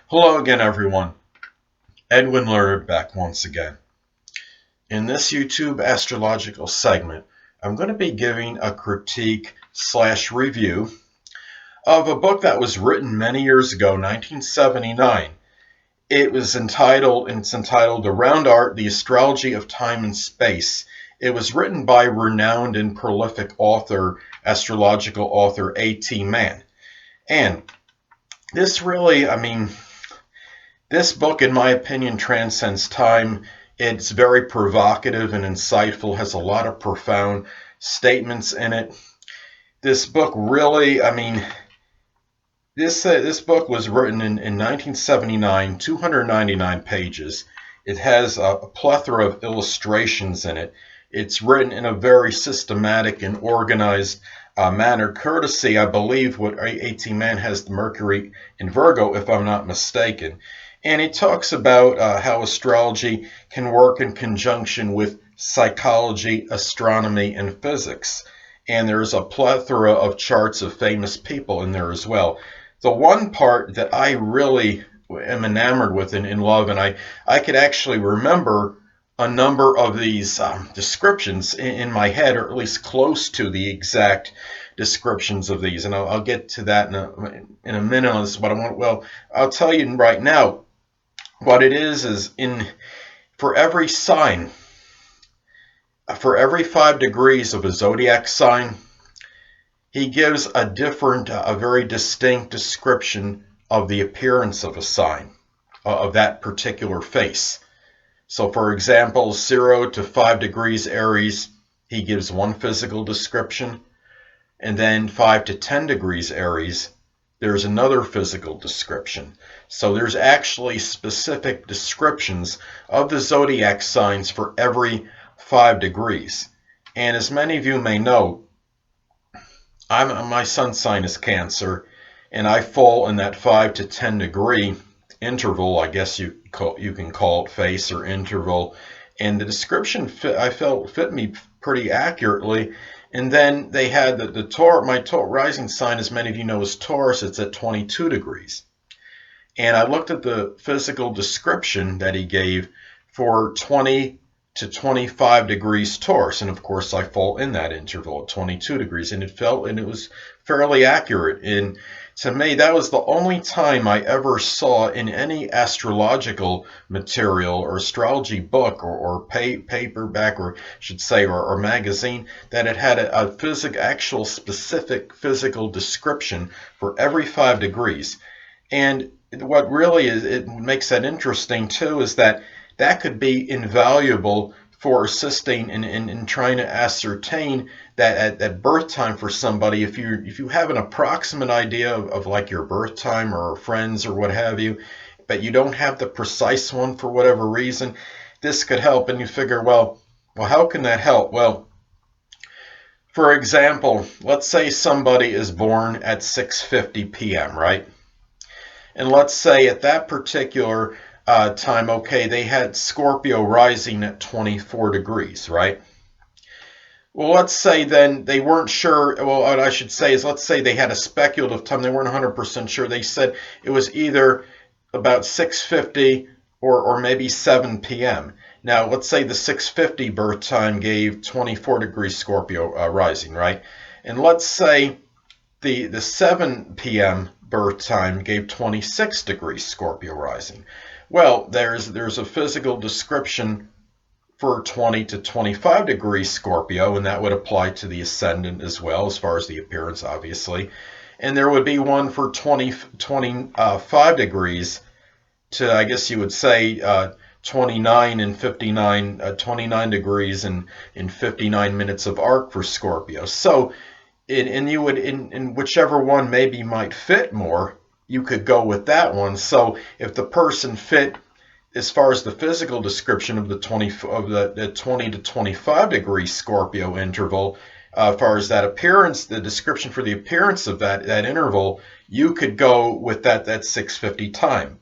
Hello again, everyone. Edwin Leonard back once again. In this YouTube astrological segment, I'm going to be giving a critique slash review of a book that was written many years ago, 1979. It's entitled Around Art, the Astrology of Time and Space. It was written by renowned and prolific astrological author A.T. Mann. And this really, this book, in my opinion, transcends time. It's very provocative and insightful, has a lot of profound statements in it. This book really, this book was written in 1979, 299 pages. It has a plethora of illustrations in it. It's written in a very systematic and organized manner, courtesy, I believe, what A.T. Mann has the Mercury in Virgo, if I'm not mistaken. And he talks about how astrology can work in conjunction with psychology, astronomy, and physics. And there's a plethora of charts of famous people in there as well. The one part that I really am enamored with and in love, and I could actually remember a number of these descriptions in my head, or at least close to the exact descriptions of these. And I'll get to that in a minute on this. What I want, well, I'll tell you right now. What it is for every sign, for every 5 degrees of a zodiac sign, he gives a very distinct description of the appearance of a sign, of that particular face. So, for example, 0 to 5 degrees Aries, he gives one physical description, and then 5 to 10 degrees Aries, there's another physical description. So there's actually specific descriptions of the zodiac signs for every 5 degrees. And as many of you may know, my sun sign is Cancer, and I fall in that 5 to 10 degree interval, I guess you can call it face or interval. And the description I felt fit me pretty accurately. And then they had my rising sign, as many of you know, is Taurus. It's at 22 degrees. And I looked at the physical description that he gave for 20 to 25 degrees Taurus. And of course, I fall in that interval at 22 degrees. And it was fairly accurate. And to me, that was the only time I ever saw in any astrological material or astrology book or paperback, or should say, or magazine, that it had a actual specific physical description for every 5 degrees. And what really it makes that interesting too is that could be invaluable for assisting in trying to ascertain that at birth time for somebody. If you have an approximate idea of like your birth time or friends or what have you, but you don't have the precise one for whatever reason, this could help. And you figure, well, how can that help? Well, for example, let's say somebody is born at 6:50 p.m., right? And let's say at that particular time, okay, they had Scorpio rising at 24 degrees, right? Well, let's say then they weren't sure. Well, what I should say is, let's say they had a speculative time. They weren't 100% sure. They said it was either about 6:50 or maybe 7 p.m. Now, let's say the 6:50 birth time gave 24 degrees Scorpio rising, right? And let's say the 7 p.m. birth time gave 26 degrees Scorpio rising. Well, there's a physical description for 20 to 25 degrees Scorpio, and that would apply to the ascendant as well, as far as the appearance, obviously. And there would be one for 25 degrees to, I guess you would say, 29 and 59, 29 degrees and in 59 minutes of arc for Scorpio. So, you would, in whichever one maybe might fit more, you could go with that one. So if the person fit, as far as the physical description of the 20 to 25 degree Scorpio interval, as far as that appearance, the description for the appearance of that interval, you could go with that 6:50 time.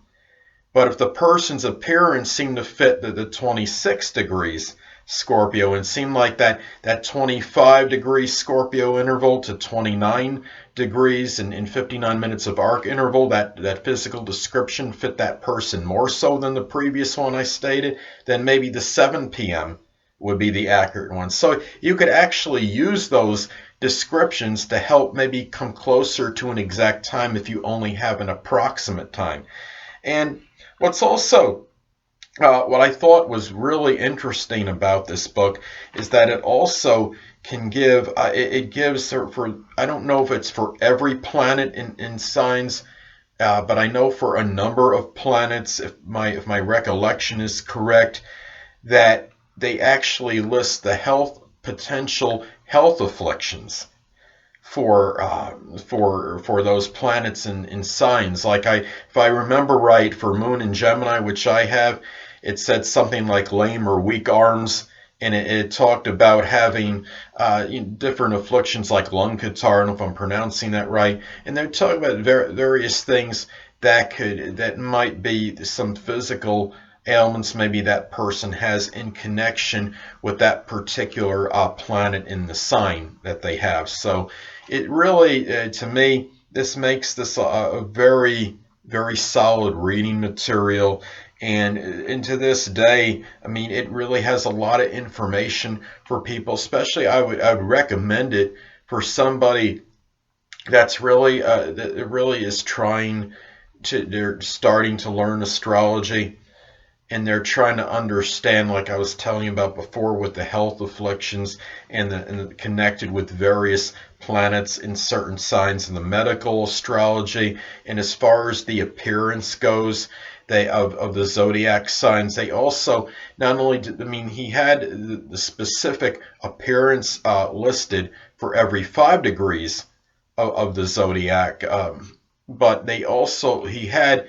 But if the person's appearance seemed to fit the 26 degrees Scorpio, and it seemed like that 25-degree Scorpio interval to 29 degrees and 59 minutes of arc interval, that physical description fit that person more so than the previous one I stated. Then maybe the 7 p.m. would be the accurate one. So you could actually use those descriptions to help maybe come closer to an exact time if you only have an approximate time. And what's also what I thought was really interesting about this book is that it also can give, it gives for, I don't know if it's for every planet in signs, but I know for a number of planets, if my recollection is correct, that they actually list the potential health afflictions for those planets in signs. Like if I remember right, for Moon and Gemini, which I have, it said something like lame or weak arms, and it talked about having different afflictions like lung catarrh. I don't know if I'm pronouncing that right, and they're talking about various things that might be some physical ailments maybe that person has in connection with that particular planet in the sign that they have. So it really, to me, this makes this a very, very solid reading material. And to this day, I mean, it really has a lot of information for people. Especially, I would recommend it for somebody that's really that really is they're starting to learn astrology, and they're trying to understand, like I was telling you about before, with the health afflictions and connected with various planets in certain signs in the medical astrology. And as far as the appearance goes, of the zodiac signs, they also not only did, I mean, he had the specific appearance listed for every 5 degrees of the zodiac, but he had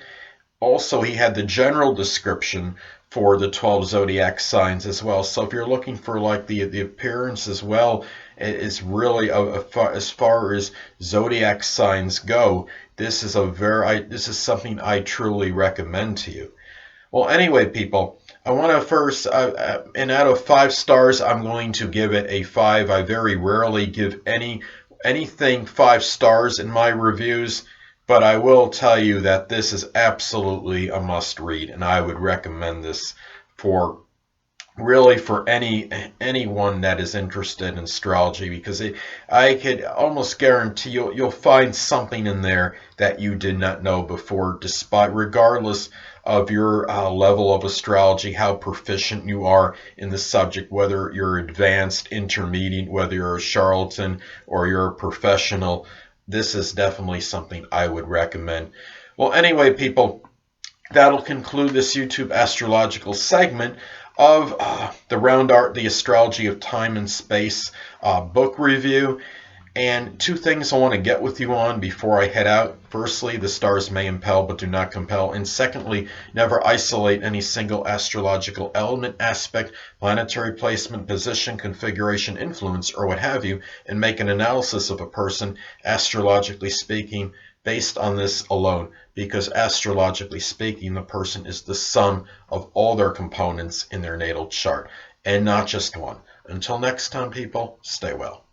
the general description for the 12 zodiac signs as well. So if you're looking for like the appearance as well, it's really as far as zodiac signs go, this is something I truly recommend to you. Well, anyway, people, I want to first, and out of 5 stars, I'm going to give it a 5. I very rarely give anything 5 stars in my reviews, but I will tell you that this is absolutely a must read, and I would recommend this for anyone that is interested in astrology, because I could almost guarantee you'll find something in there that you did not know before, regardless of your level of astrology, how proficient you are in the subject, whether you're advanced, intermediate, whether you're a charlatan or you're a professional. This is definitely something I would recommend. Well, anyway, people, that'll conclude this YouTube astrological segment of the Round Art, the Astrology of Time and Space book review. And 2 things I want to get with you on before I head out. Firstly, the stars may impel but do not compel. And secondly, never isolate any single astrological element, aspect, planetary placement, position, configuration, influence, or what have you, and make an analysis of a person, astrologically speaking, based on this alone. Because astrologically speaking, the person is the sum of all their components in their natal chart, and not just one. Until next time, people, stay well.